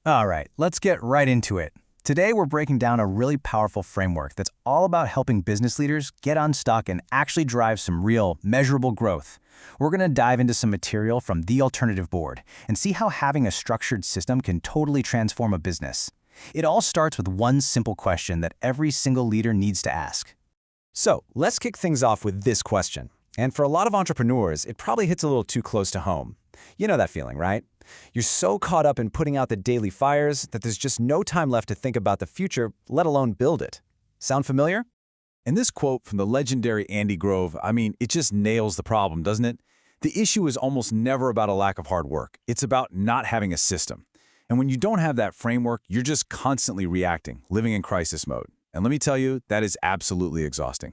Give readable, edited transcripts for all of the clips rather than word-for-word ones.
All right, let's get right into it. Today, we're breaking down a really powerful framework that's all about helping business leaders get unstuck and actually drive some real, measurable growth. We're going to dive into some material from the alternative board and see how having a structured system can totally transform a business. It all starts with one simple question that every single leader needs to ask. So, let's kick things off with this question. And for a lot of entrepreneurs, it probably hits a little too close to home. You know that feeling, right? You're so caught up in putting out the daily fires that there's just no time left to think about the future, let alone build it. Sound familiar? And this quote from the legendary Andy Grove, it just nails the problem, doesn't it? The issue is almost never about a lack of hard work. It's about not having a system. And when you don't have that framework, you're just constantly reacting, living in crisis mode. And let me tell you, that is absolutely exhausting.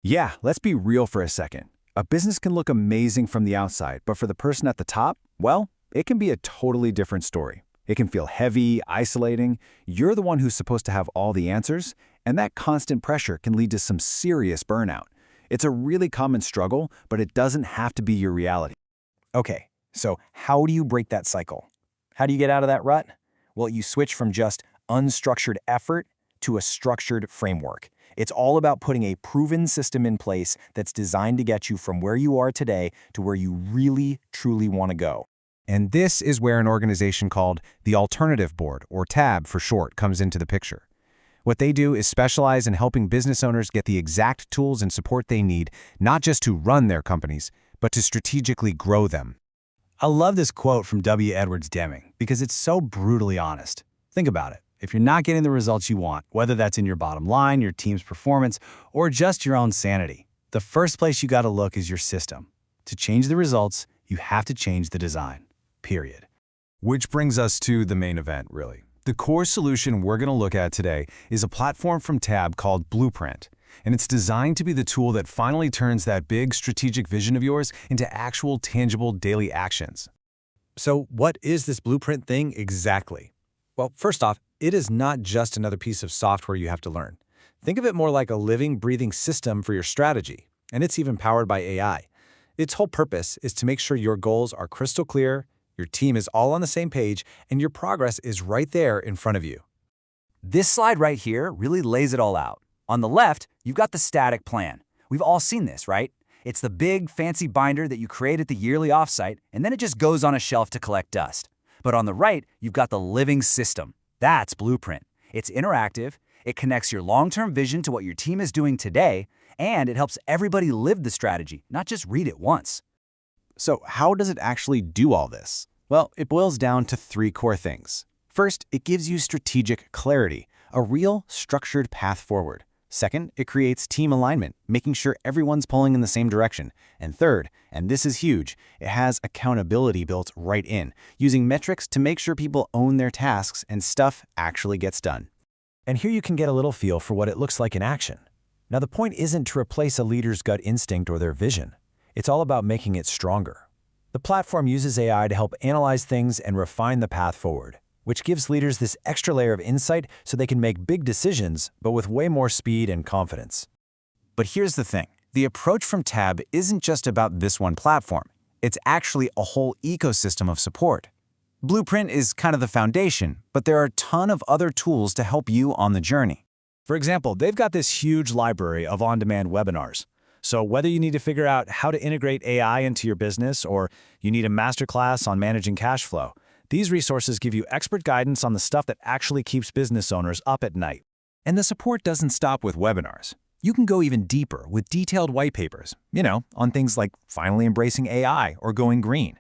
Yeah, let's be real for a second. A business can look amazing from the outside, but for the person at the top, well, it can be a totally different story. It can feel heavy, isolating. You're the one who's supposed to have all the answers, and that constant pressure can lead to some serious burnout. It's a really common struggle, but it doesn't have to be your reality. Okay, so how do you break that cycle? How do you get out of that rut? Well, you switch from just unstructured effort to a structured framework. It's all about putting a proven system in place that's designed to get you from where you are today to where you really, truly want to go. And this is where an organization called the Alternative Board, or TAB for short, comes into the picture. What they do is specialize in helping business owners get the exact tools and support they need, not just to run their companies, but to strategically grow them. I love this quote from W. Edwards Deming because it's so brutally honest. Think about it. If you're not getting the results you want, whether that's in your bottom line, your team's performance, or just your own sanity, the first place you got to look is your system. To change the results, you have to change the design. Period. Which brings us to the main event, really. The core solution we're going to look at today is a platform from TAB called Blueprint, and it's designed to be the tool that finally turns that big strategic vision of yours into actual, tangible daily actions. So, what is this Blueprint thing exactly? Well, first off, it is not just another piece of software you have to learn. Think of it more like a living, breathing system for your strategy, and it's even powered by AI. Its whole purpose is to make sure your goals are crystal clear, your team is all on the same page, and your progress is right there in front of you. This slide right here really lays it all out. On the left, you've got the static plan. We've all seen this, right? It's the big, fancy binder that you create at the yearly offsite, and then it just goes on a shelf to collect dust. But on the right, you've got the living system. That's Blueprint. It's interactive, it connects your long-term vision to what your team is doing today, and it helps everybody live the strategy, not just read it once. So how does it actually do all this? Well, it boils down to three core things. First, it gives you strategic clarity, a real structured path forward. Second, it creates team alignment, making sure everyone's pulling in the same direction. And third, and this is huge, it has accountability built right in, using metrics to make sure people own their tasks and stuff actually gets done. And here you can get a little feel for what it looks like in action. Now, the point isn't to replace a leader's gut instinct or their vision. It's all about making it stronger. The platform uses AI to help analyze things and refine the path forward, which gives leaders this extra layer of insight so they can make big decisions, but with way more speed and confidence. But here's the thing. The approach from TAB isn't just about this one platform. It's actually a whole ecosystem of support. Blueprint is kind of the foundation, but there are a ton of other tools to help you on the journey. For example, they've got this huge library of on-demand webinars. So whether you need to figure out how to integrate AI into your business or you need a masterclass on managing cash flow, these resources give you expert guidance on the stuff that actually keeps business owners up at night. And the support doesn't stop with webinars. You can go even deeper with detailed white papers, on things like finally embracing AI or going green.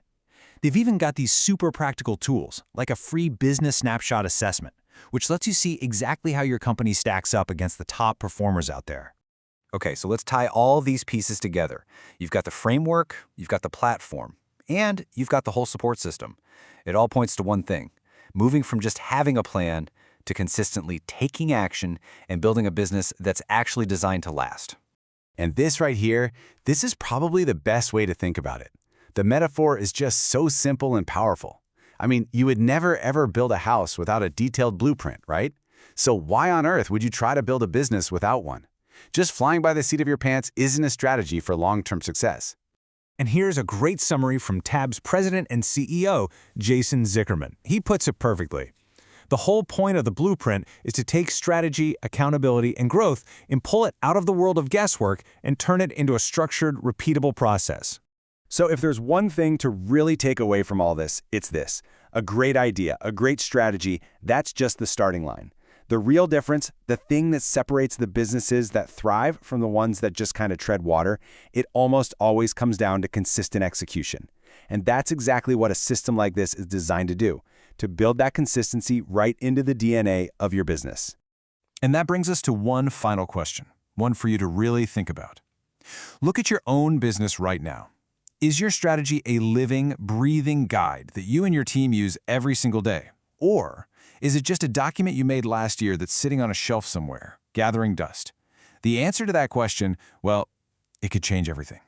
They've even got these super practical tools, like a free business snapshot assessment, which lets you see exactly how your company stacks up against the top performers out there. Okay, so let's tie all these pieces together. You've got the framework, you've got the platform, and you've got the whole support system. It all points to one thing: moving from just having a plan to consistently taking action and building a business that's actually designed to last. And this right here, this is probably the best way to think about it. The metaphor is just so simple and powerful. You would never ever build a house without a detailed blueprint, right? So why on earth would you try to build a business without one? Just flying by the seat of your pants isn't a strategy for long-term success. And here's a great summary from TAB's president and CEO, Jason Zickerman. He puts it perfectly. The whole point of the blueprint is to take strategy, accountability, and growth and pull it out of the world of guesswork and turn it into a structured, repeatable process. So if there's one thing to really take away from all this, it's this. A great idea, a great strategy, that's just the starting line. The real difference, the thing that separates the businesses that thrive from the ones that just kind of tread water, it almost always comes down to consistent execution. And that's exactly what a system like this is designed to do, to build that consistency right into the DNA of your business. And that brings us to one final question, one for you to really think about. Look at your own business right now. Is your strategy a living, breathing guide that you and your team use every single day? Or is it just a document you made last year that's sitting on a shelf somewhere, gathering dust? The answer to that question, well, it could change everything.